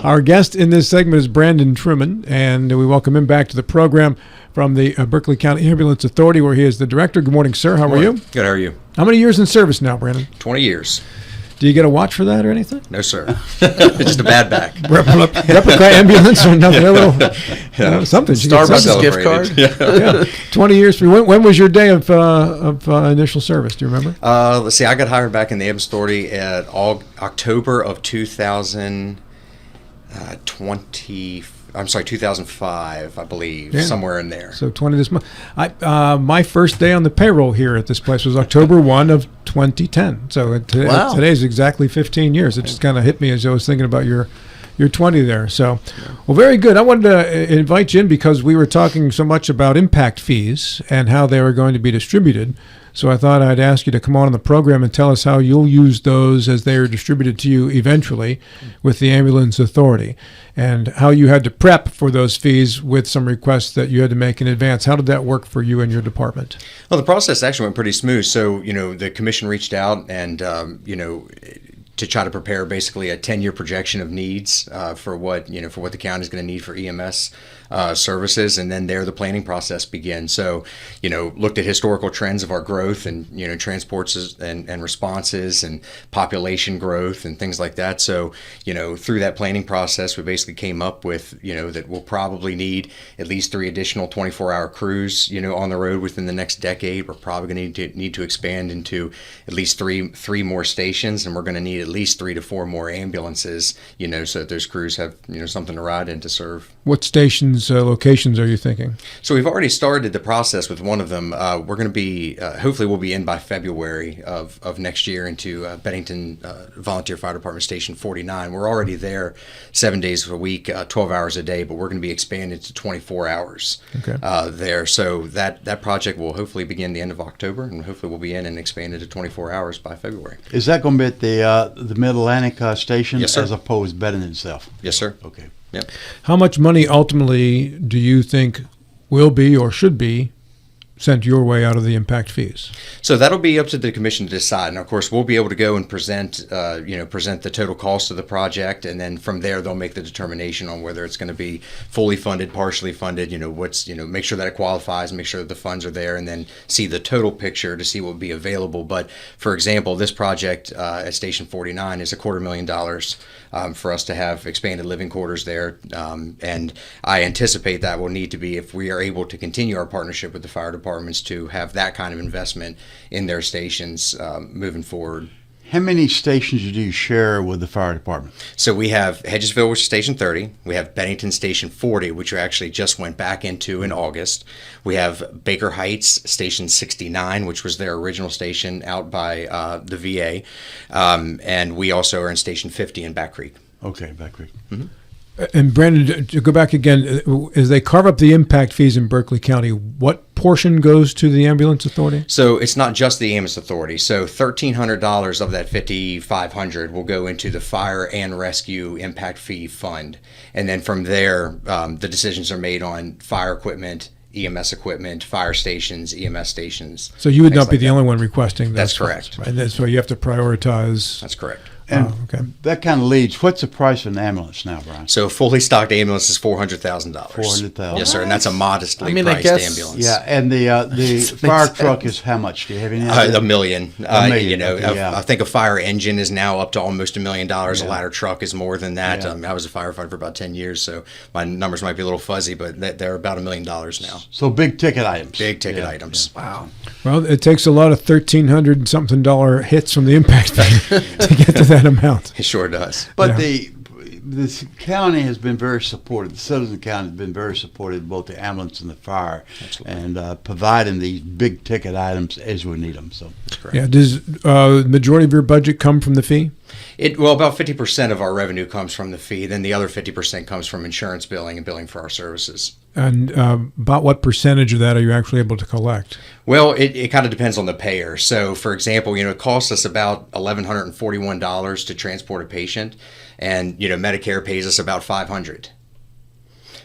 Our guest in this segment is Brandon Truman, and we welcome him back to the program from the Berkeley County Ambulance Authority, where he is the director. Good morning, sir. How are you? Good. How are you? How many years in service now, Brandon? 20 years. Do you get a watch for that or anything? No, sir. Just a bad back. Replica ambulance or nothing? A little, something. Starbucks gift card. Yeah. 20 years for you. When was your day of initial service? Do you remember? Let's see. I got hired back in the Ambulance Authority at October of 2005, I believe, somewhere in there. So 20 this month. My first day on the payroll here at this place was October 1 of 2010. So today's exactly 15 years. It just kind of hit me as I was thinking about your 20 there. So, well, very good. I wanted to invite you in because we were talking so much about impact fees and how they were going to be distributed. So I thought I'd ask you to come on the program and tell us how you'll use those as they are distributed to you eventually with the Ambulance Authority, and how you had to prep for those fees with some requests that you had to make in advance. How did that work for you and your department? Well, the process actually went pretty smooth. So, the commission reached out and, to try to prepare basically a 10-year projection of needs for what the county is going to need for EMS services, and then the planning process begins. So, looked at historical trends of our growth and transports and responses and population growth and things like that. So, through that planning process, we basically came up with that we'll probably need at least 3 additional 24-hour crews on the road within the next decade. We're probably going to need to expand into at least three more stations, and we're going to need at least 3 to 4 more ambulances, so that those crews have something to ride in to serve. What stations, locations are you thinking? So we've already started the process with one of them. We're going to be, hopefully we'll be in by February of next year into Bennington Volunteer Fire Department Station 49. We're already there 7 days a week, 12 hours a day, but we're going to be expanded to 24 hours there. So that project will hopefully begin the end of October, and hopefully we'll be in and expanded to 24 hours by February. Is that going to be at the Mid-Atlantic station? Yes, sir. As opposed to Bennington itself? Yes, sir. Okay. Yep. How much money ultimately do you think will be or should be sent your way out of the impact fees? So that'll be up to the commission to decide. And of course, we'll be able to go and present the total cost of the project, and then from there they'll make the determination on whether it's going to be fully funded, partially funded. Make sure that it qualifies, make sure that the funds are there, and then see the total picture to see what would be available. But for example, this project at Station 49 is $250,000 for us to have expanded living quarters there, and I anticipate that will need to be, if we are able to continue our partnership with the fire departments, to have that kind of investment in their stations moving forward. How many stations do you share with the fire department? So we have Hedgesville, which is Station 30. We have Bennington Station 40, which we actually just went back into in August. We have Baker Heights Station 69, which was their original station out by the VA. And we also are in Station 50 in Back Creek. Okay, Back Creek. Mm-hmm. And Brandon, to go back again, as they carve up the impact fees in Berkeley County, what portion goes to the Ambulance Authority? So it's not just the Ambulance Authority. So $1,300 of that $5,500 will go into the Fire and Rescue Impact Fee Fund. And then from there, the decisions are made on fire equipment, EMS equipment, fire stations, EMS stations. So you would not be the only one requesting That's those correct. funds, right? And that's why you have to prioritize. That's correct. And okay. That kind of leads. What's the price of an ambulance now, Brian? So a fully stocked ambulance is $400,000. $400,000. Yes, sir, and that's a modestly I priced guess, ambulance. Yeah, and the fire truck is how much? Do you have any idea? $1 million. $1 million. Okay, yeah. I think a fire engine is now up to almost $1 million. A ladder truck is more than that. Yeah. I was a firefighter for about 10 years, so my numbers might be a little fuzzy, but they're about $1 million now. So big ticket items. Big ticket items. Yeah. Wow. Well, it takes a lot of $1,300 something hits from the impact fee to get to that amount. It sure does. But the county has been very supportive. The citizens of the county have been very supportive of both the ambulance and the fire. Absolutely. And providing these big ticket items as we need them. So that's correct. Yeah. Does the majority of your budget come from the fee? About 50% of our revenue comes from the fee. Then the other 50% comes from insurance billing and billing for our services. And about what percentage of that are you actually able to collect? Well, it kind of depends on the payer. So, for example, it costs us about $1,141 to transport a patient, and Medicare pays us about $500.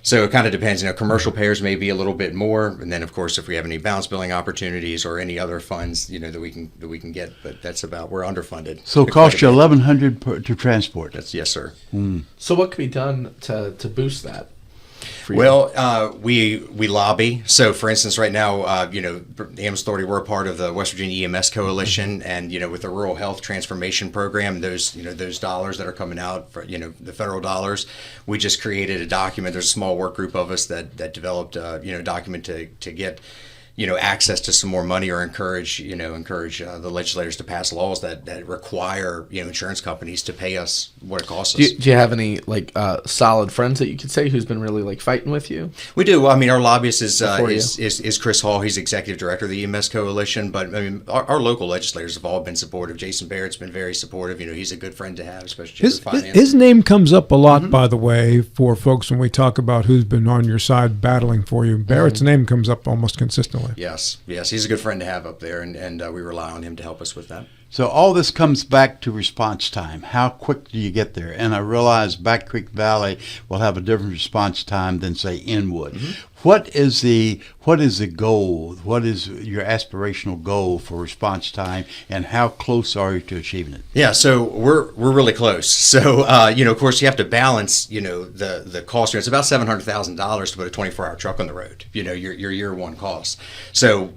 So it kind of depends. Commercial payers may be a little bit more, and then of course if we have any balance billing opportunities or any other funds, that we can get, but that's about, we're underfunded. So it costs you $1,100 to transport. Yes, sir. So what can be done to boost that? Well, we lobby. So, for instance, right now, the Ambulance Authority, we're a part of the West Virginia EMS Coalition, and with the Rural Health Transformation Program, those dollars that are coming out for the federal dollars, we just created a document. There's a small work group of us that developed a document to get access to some more money, or encourage the legislators to pass laws that require insurance companies to pay us what it costs us. Do you have any solid friends that you could say who's been really fighting with you? We do. Well, I mean, our lobbyist is Chris Hall. He's executive director of the EMS Coalition. But I mean, our local legislators have all been supportive. Jason Barrett's been very supportive. He's a good friend to have, especially with finance. His name comes up a lot, by the way, for folks when we talk about who's been on your side battling for you. Barrett's name comes up almost consistently. Yes, he's a good friend to have up there, and we rely on him to help us with that. So all this comes back to response time. How quick do you get there? And I realize Back Creek Valley will have a different response time than, say, Inwood. What is the goal? What is your aspirational goal for response time, and how close are you to achieving it? Yeah, so we're really close. So of course, you have to balance the cost. It's about $700,000 to put a 24-hour truck on the road. Your year one cost. So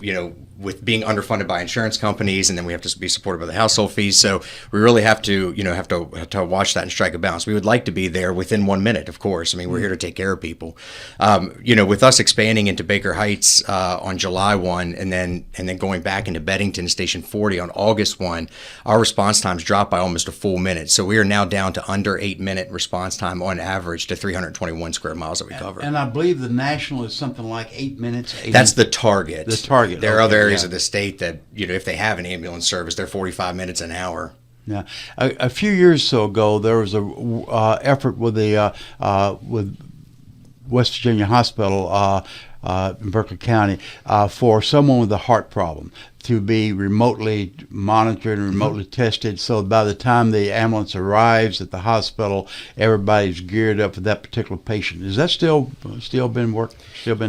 with being underfunded by insurance companies, and then we have to be supported by the household fees. So we really have to to watch that and strike a balance. We would like to be there within 1 minute, of course. I mean, we're here to take care of people. With us expanding into Baker Heights on July 1, and then going back into Beddington Station 40 on August 1, our response times dropped by almost a full minute. So we are now down to under 8-minute response time on average to 321 square miles that we cover. And I believe the national is something like 8 minutes. That's the target. The target. There are other areas of the state that if they have an ambulance service, they're 45 minutes an hour. Yeah, a few years or so ago, there was a effort with with West Virginia Hospital in Berkeley County for someone with a heart problem to be remotely monitored and remotely tested. So by the time the ambulance arrives at the hospital, everybody's geared up for that particular patient. Is that still been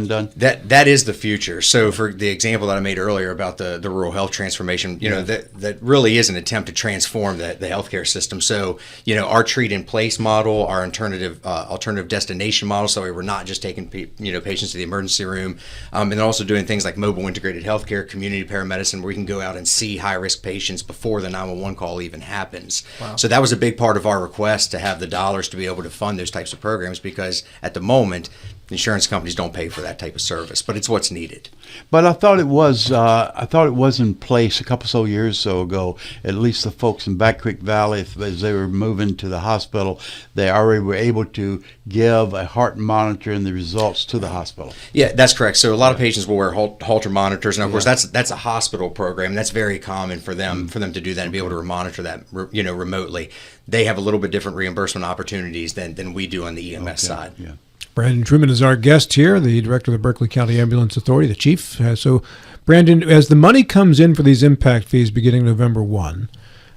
done? That is the future. So for the example that I made earlier about the rural health transformation, that really is an attempt to transform the healthcare system. So our treat in place model, our alternative destination model. So we're not just taking patients to the emergency room, and then also doing things like mobile integrated healthcare, community paramedicine, where we can go out and see high-risk patients before the 911 call even happens. Wow. So that was a big part of our request, to have the dollars to be able to fund those types of programs, because at the moment, insurance companies don't pay for that type of service, but it's what's needed. But I thought it was in place a couple years ago. At least the folks in Back Creek Valley, as they were moving to the hospital, they already were able to give a heart monitor and the results to the hospital. Yeah, that's correct. So a lot of patients will wear Holter monitors, and of course that's a hospital program. That's very common for them to do that and be able to monitor that remotely. They have a little bit different reimbursement opportunities than we do on the EMS side. Yeah. Brandon Truman is our guest here, the director of the Berkeley County Ambulance Authority, the chief. So, Brandon, as the money comes in for these impact fees beginning November 1,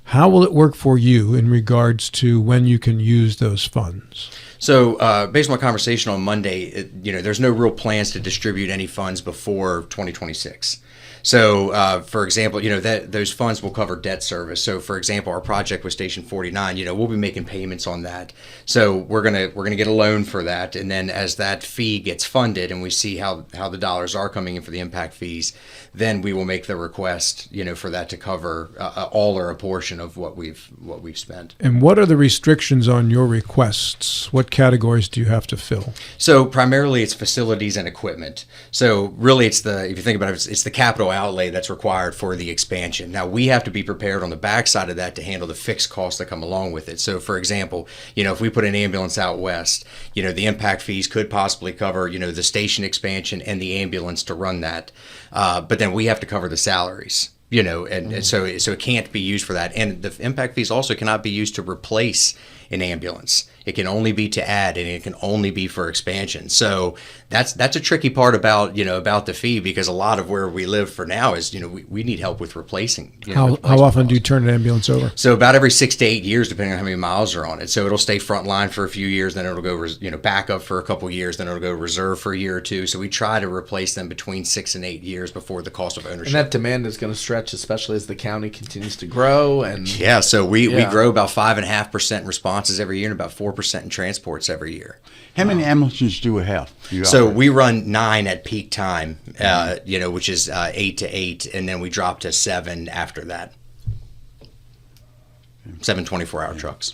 how will it work for you in regards to when you can use those funds? So, based on my conversation on Monday, there's no real plans to distribute any funds before 2026. So, for example, those funds will cover debt service. So, for example, our project with Station 49, we'll be making payments on that. So we're gonna get a loan for that, and then as that fee gets funded and we see how the dollars are coming in for the impact fees, then we will make the request, for that to cover all or a portion of what we've spent. And what are the restrictions on your requests? What categories do you have to fill? So primarily it's facilities and equipment. So really if you think about it, it's the capital outlay that's required for the expansion. Now we have to be prepared on the backside of that to handle the fixed costs that come along with it. So for example, if we put an ambulance out west, the impact fees could possibly cover, the station expansion and the ambulance to run that. But then we have to cover the salaries. And so it can't be used for that. And the impact fees also cannot be used to replace an ambulance. It can only be to add, and it can only be for expansion. So that's a tricky part about the fee, because a lot of where we live for now is we need help with replacing. How often do you turn an ambulance over? So about every 6 to 8 years, depending on how many miles are on it. So it'll stay frontline for a few years, then it'll go back up for a couple years, then it'll go reserve for a year or two. So we try to replace them between 6 and 8 years before the cost of ownership. And that demand is going to stretch, especially as the county continues to grow. And yeah, so we grow about 5.5% responses every year and about 4% in transports every year. How many ambulances do we have? So we run 9 at peak time, which is 8 to 8, and then we drop to 7 after that. 7 24-hour trucks.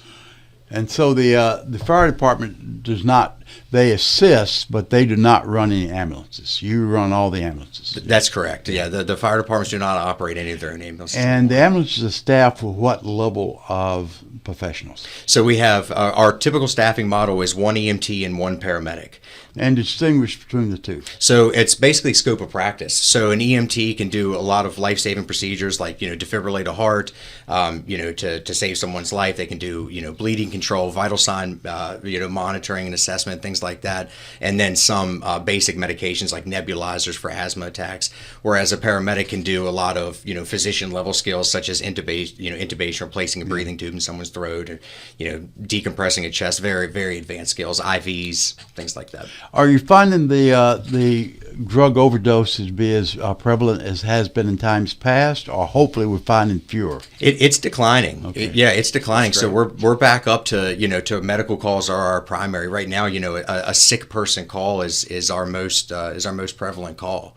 And so the fire department does not, they assist, but they do not run any ambulances. You run all the ambulances. That's correct. Yeah, the fire departments do not operate any of their own ambulances. And the ambulances are staffed with what level of professionals? So we have, our typical staffing model is 1 EMT and 1 paramedic. And distinguish between the two. So it's basically scope of practice. So an EMT can do a lot of life-saving procedures like, defibrillate a heart, to save someone's life. They can do, bleeding control, vital sign, monitoring and assessment, things like that. And then some basic medications like nebulizers for asthma attacks. Whereas a paramedic can do a lot of, physician-level skills such as intubation, replacing a breathing tube in someone's throat, or, decompressing a chest, very, very advanced skills, IVs, things like that. Are you finding the drug overdoses be as prevalent as has been in times past, or hopefully we're finding fewer? It's declining. Okay. It's declining. So we're back up to to medical calls are our primary right now. A sick person call is our most prevalent call.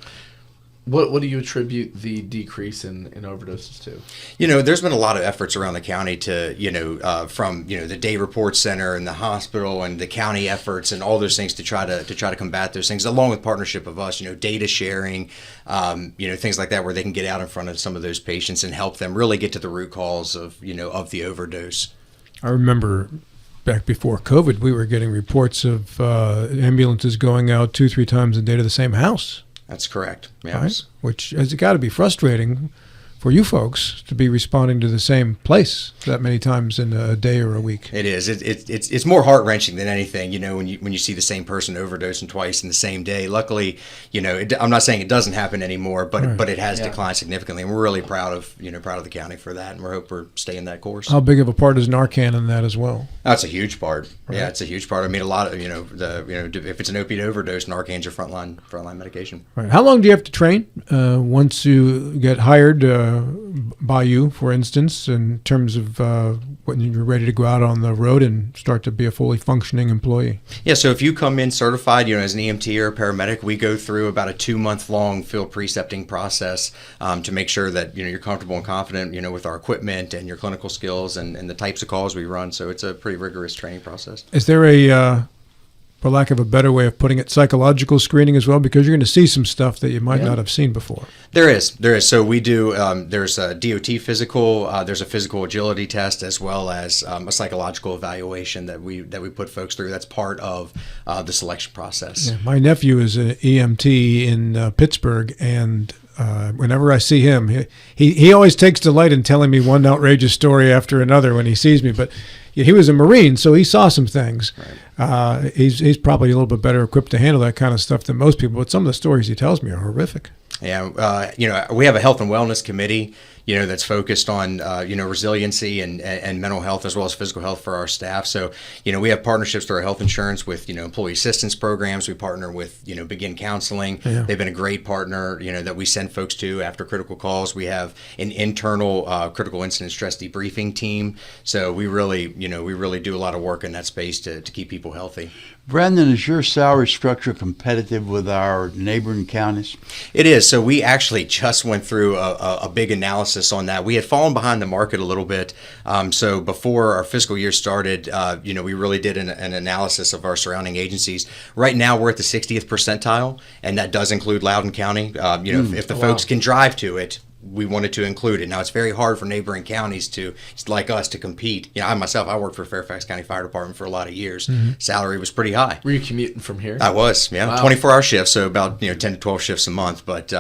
What do you attribute the decrease in overdoses to? There's been a lot of efforts around the county to, from the day report center and the hospital and the county efforts and all those things to try to combat those things, along with partnership of us, data sharing, things like that, where they can get out in front of some of those patients and help them really get to the root cause of the overdose. I remember back before COVID, we were getting reports of ambulances going out 2-3 times a day to the same house. That's correct. Yeah. Right? Which has got to be frustrating for you folks to be responding to the same place that many times in a day or a week. It is. It's more heart wrenching than anything. When you see the same person overdosing twice in the same day. Luckily, I'm not saying it doesn't happen anymore, but Right. but it has declined significantly, and we're really proud of the county for that, and we hope we're staying that course. How big of a part is Narcan in that as well? That's a huge part. Right. Yeah, it's a huge part. I mean, a lot of if it's an opiate overdose, Narcan's your frontline medication. Right. How long do you have to train once you get hired by you, for instance, in terms of when you're ready to go out on the road and start to be a fully functioning employee? Yeah, so if you come in certified, as an EMT or a paramedic, we go through about a 2-month-long field precepting process to make sure that you're comfortable and confident, with our equipment and your clinical skills and the types of calls we run. So it's a pretty rigorous training process. Is there a for lack of a better way of putting it, psychological screening as well? Because you're going to see some stuff that you might not have seen before. There is. So we do, there's a DOT physical, there's a physical agility test, as well as a psychological evaluation that we put folks through. That's part of the selection process. Yeah, my nephew is an EMT in Pittsburgh, and whenever I see him, he always takes delight in telling me one outrageous story after another when he sees me. But he was a Marine, so he saw some things. Right. He's probably a little bit better equipped to handle that kind of stuff than most people, but some of the stories he tells me are horrific. Yeah, we have a health and wellness committee, that's focused on, resiliency and mental health as well as physical health for our staff. So, we have partnerships through our health insurance with, employee assistance programs. We partner with, Begin Counseling. Yeah. They've been a great partner, that we send folks to after critical calls. We have an internal critical incident stress debriefing team. So we really do a lot of work in that space to keep people healthy. Brandon, is your salary structure competitive with our neighboring counties? It is. So we actually just went through a big analysis on that. We had fallen behind the market a little bit. So before our fiscal year started, we really did an analysis of our surrounding agencies. Right now, we're at the 60th percentile, and that does include Loudoun County. If the folks can drive to it, we wanted to include it. Now, it's very hard for neighboring counties like us to compete. I worked for Fairfax County Fire Department for a lot of years. Salary was pretty high. Were you commuting from here? I was, yeah. Wow. 24-hour shifts, so about 10 to 12 shifts a month. But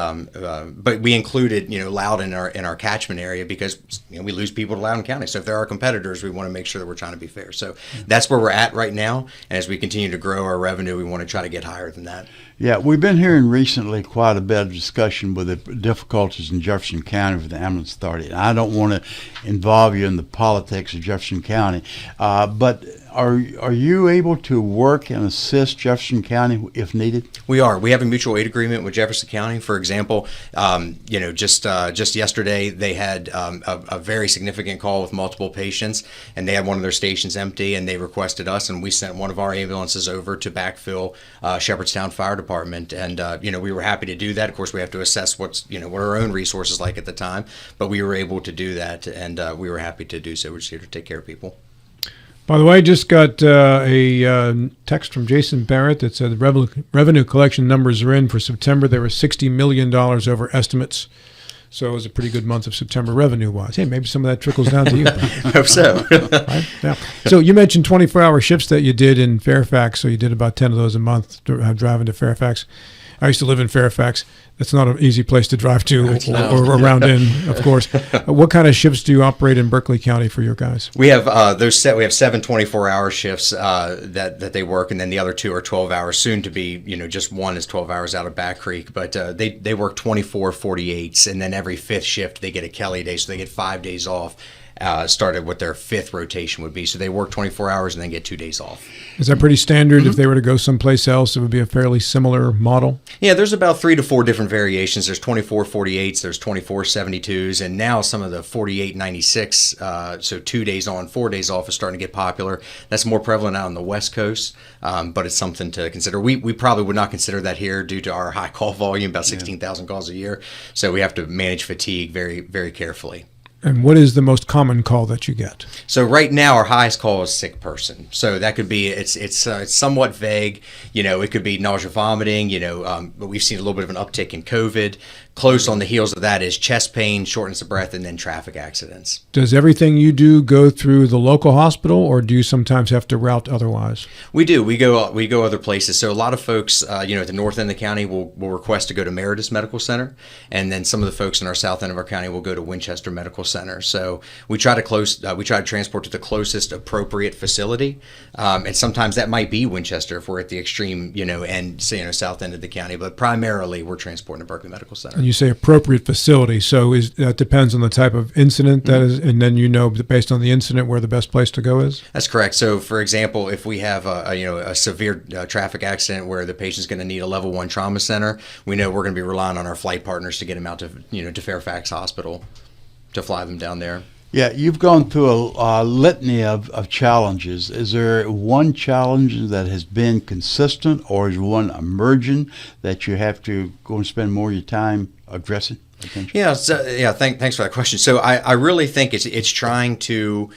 we included Loudoun in our catchment area because we lose people to Loudoun County. So if there are competitors, we want to make sure that we're trying to be fair. So that's where we're at right now. And as we continue to grow our revenue, we want to try to get higher than that. Yeah, we've been hearing recently quite a bit of discussion with the difficulties in Jefferson County with the ambulance authority. And I don't want to involve you in the politics of Jefferson County, but are you able to work and assist Jefferson County if needed? We are. We have a mutual aid agreement with Jefferson County. For example, just yesterday they had a very significant call with multiple patients, and they had one of their stations empty, and they requested us, and we sent one of our ambulances over to backfill Shepherdstown Fire Department, and we were happy to do that. Of course, we have to assess what our own resources like at the time, but we were able to do that, and we were happy to do so. We're just here to take care of people. By the way, I just got a text from Jason Barrett that said the revenue collection numbers are in for September. They were $60 million over estimates. So it was a pretty good month of September revenue-wise. Hey, maybe some of that trickles down to you. Hope so. Right? Yeah. So you mentioned 24-hour shifts that you did in Fairfax. So you did about 10 of those a month driving to Fairfax. I used to live in Fairfax. That's not an easy place to drive to or around in, of course. What kind of shifts do you operate in Berkeley County for your guys? We have we have 7 24-hour shifts that they work, and then the other 2 are 12 hours. Soon to be, just one is 12 hours out of Back Creek, but they work 24 48s, and then every 5th shift they get a Kelly day, so they get 5 days off. Started what their 5th rotation would be. So they work 24 hours and then get 2 days off. Is that pretty standard? If they were to go someplace else, it would be a fairly similar model? Yeah, there's about 3 to 4 different variations. There's 24 48s, there's 24 72s, and now some of the 48 96, so 2 days on, 4 days off is starting to get popular. That's more prevalent out on the West Coast, but it's something to consider. We probably would not consider that here due to our high call volume, about 16,000 calls a year. So we have to manage fatigue very, very carefully. And what is the most common call that you get? So right now, our highest call is sick person. So that could be it's somewhat vague. It could be nausea, vomiting. But we've seen a little bit of an uptick in COVID. Close on the heels of that is chest pain, shortness of breath, and then traffic accidents. Does everything you do go through the local hospital, or do you sometimes have to route otherwise? We do. We go other places. So a lot of folks, at the north end of the county will request to go to Meritus Medical Center, and then some of the folks in our south end of our county will go to Winchester Medical Center. So we try to transport to the closest appropriate facility, and sometimes that might be Winchester if we're at the extreme, end, south end of the county. But primarily, we're transporting to Berkeley Medical Center. And you say appropriate facility, so that depends on the type of incident that is, and then based on the incident where the best place to go is? That's correct. So, for example, if we have a severe traffic accident where the patient's going to need a level 1 trauma center, we know we're going to be relying on our flight partners to get them out to Fairfax Hospital to fly them down there. Yeah, you've gone through a litany of challenges. Is there one challenge that has been consistent, or is one emerging that you have to go and spend more of your time addressing? Yeah, thanks for that question. So I really think it's trying to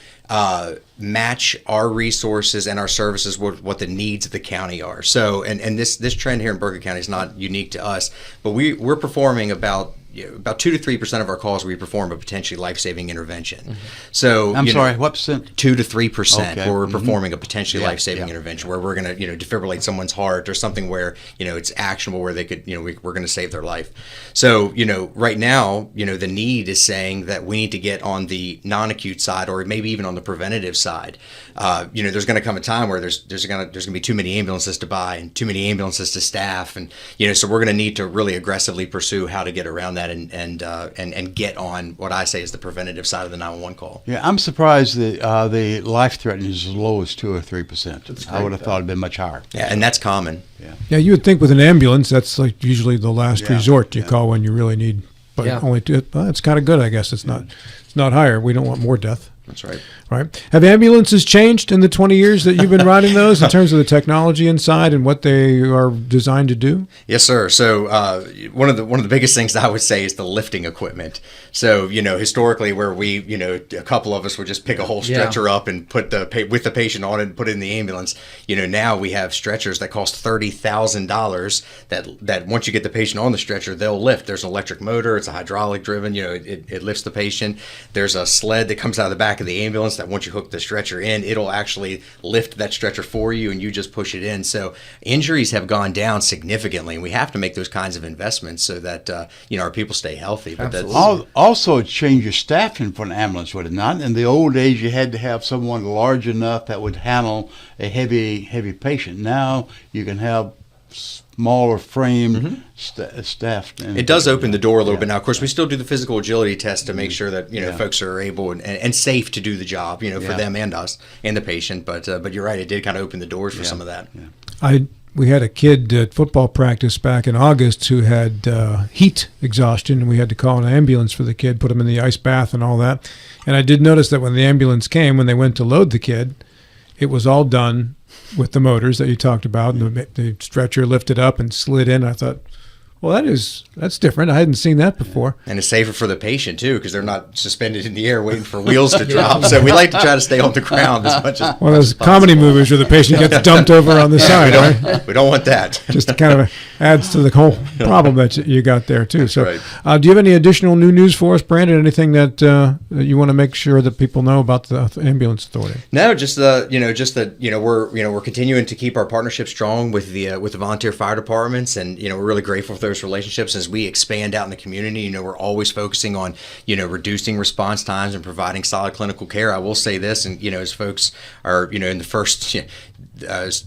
match our resources and our services with what the needs of the county are. So and this trend here in Berkeley County is not unique to us, but we're performing about 2 to 3% of our calls we perform a potentially life-saving intervention. Mm-hmm. So I'm sorry, what percent? 2 to 3% where we're perforing a potentially life-saving intervention, where we're going to defibrillate someone's heart or something where it's actionable, where they could we're going to save their life. So right now the need is saying that we need to get on the non-acute side, or maybe even on the preventative side. There's going to come a time where there's going to be too many ambulances to buy and too many ambulances to staff, and so we're going to need to really aggressively pursue how to get around that and get on what I say is the preventative side of the 911 call. Yeah, I'm surprised that the life-threatening is as low as 2 or 3%. I would have thought it'd been much higher. Yeah, and that's common. Yeah, you would think with an ambulance that's like usually the last resort you call when you really need. But only 2. Well, it's kind of good, I guess. It's not higher. We don't want more death. That's right. Right. Have ambulances changed in the 20 years that you've been riding those in terms of the technology inside and what they are designed to do? Yes, sir. So one of the biggest things I would say is the lifting equipment. So historically, where we a couple of us would just pick a whole stretcher up and put with the patient on it and put it in the ambulance. Now we have stretchers that cost $30,000 that once you get the patient on the stretcher, they'll lift. There's an electric motor. It's a hydraulic driven. It lifts the patient. There's a sled that comes out of the back of the ambulance that once you hook the stretcher in, it'll actually lift that stretcher for you and you just push it in. So injuries have gone down significantly, and we have to make those kinds of investments so that our people stay healthy. But that's also change your staffing for an ambulance, would it not? In the old days, you had to have someone large enough that would handle a heavy patient. Now you can have smaller frame staff. It does open the door a little bit. Now, of course, we still do the physical agility test to make sure that folks are able and safe to do the job, for them and us and the patient. But you're right, it did kind of open the doors for some of that. Yeah. We had a kid at football practice back in August who had heat exhaustion, and we had to call an ambulance for the kid, put him in the ice bath and all that. And I did notice that when the ambulance came, when they went to load the kid, it was all done with the motors that you talked about, and the stretcher lifted up and slid in. I thought, well, that's different. I hadn't seen that before. And it's safer for the patient, too, because they're not suspended in the air waiting for wheels to drop. So we like to try to stay on the ground as much as One of those comedy movies where the patient gets dumped over on the side, right? We don't want that. Just kind of adds to the whole problem that you got there, too. That's so, right. Do you have any additional new news for us, Brandon? Anything that you want to make sure that people know about the ambulance authority? No, just that we're continuing to keep our partnership strong with the volunteer fire departments, and we're really grateful for those relationships as we expand out in the community. We're always focusing on reducing response times and providing solid clinical care. I will say this, and as folks are in the first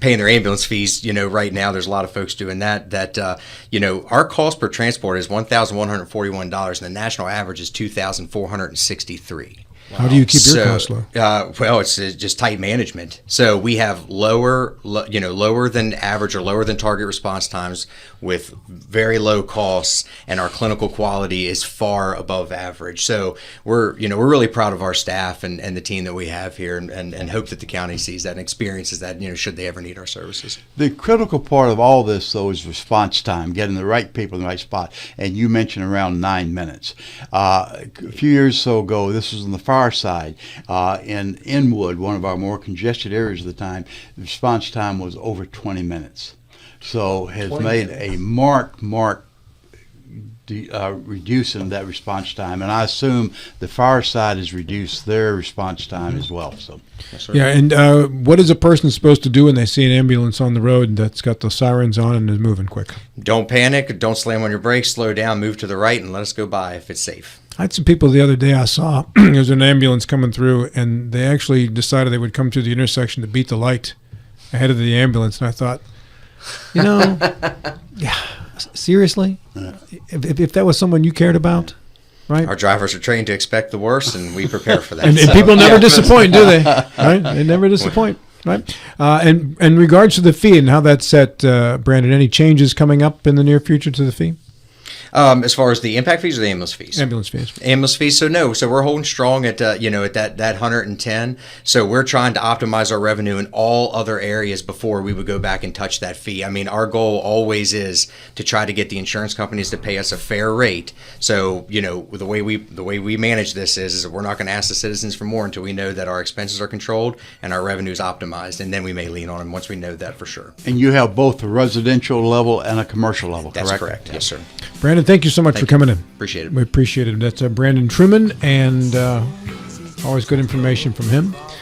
paying their ambulance fees, right now there's a lot of folks doing that our cost per transport is $1,141 and the national average is $2,463. Wow. How do you keep your costs low? Well, it's just tight management. So we have lower than average or lower than target response times with very low costs, and our clinical quality is far above average. So we're really proud of our staff and the team that we have here, and hope that the county sees that and experiences that, should they ever need our services. The critical part of all this, though, is response time, getting the right people in the right spot. And you mentioned around 9 minutes. A few years or so ago, this was on the far side in Inwood, one of our more congested areas at the time. The response time was over 20 minutes. So has made a marked reducing that response time, and I assume the fire side has reduced their response time as well. So, yeah. And what is a person supposed to do when they see an ambulance on the road that's got the sirens on and is moving quick? Don't panic. Don't slam on your brakes. Slow down. Move to the right, and let us go by if it's safe. I had some people the other day I saw, there was an ambulance coming through, and they actually decided they would come through the intersection to beat the light ahead of the ambulance. And I thought, seriously? If that was someone you cared about, right? Our drivers are trained to expect the worst, and we prepare for that. And people never disappoint, do they? Right? They never disappoint. Right. And in regards to the fee and how that's set, Brandon, any changes coming up in the near future to the fee? As far as the impact fees or the ambulance fees? Ambulance fees. Ambulance fees. So no. So we're holding strong at at that 110. So we're trying to optimize our revenue in all other areas before we would go back and touch that fee. I mean, our goal always is to try to get the insurance companies to pay us a fair rate. So the way we manage this is that we're not going to ask the citizens for more until we know that our expenses are controlled and our revenue is optimized, and then we may lean on them once we know that for sure. And you have both a residential level and a commercial level, correct? That's correct. Yes, sir. Brandon, thank you so much for coming in. Appreciate it. We appreciate it. That's Brandon Truman, and always good information from him.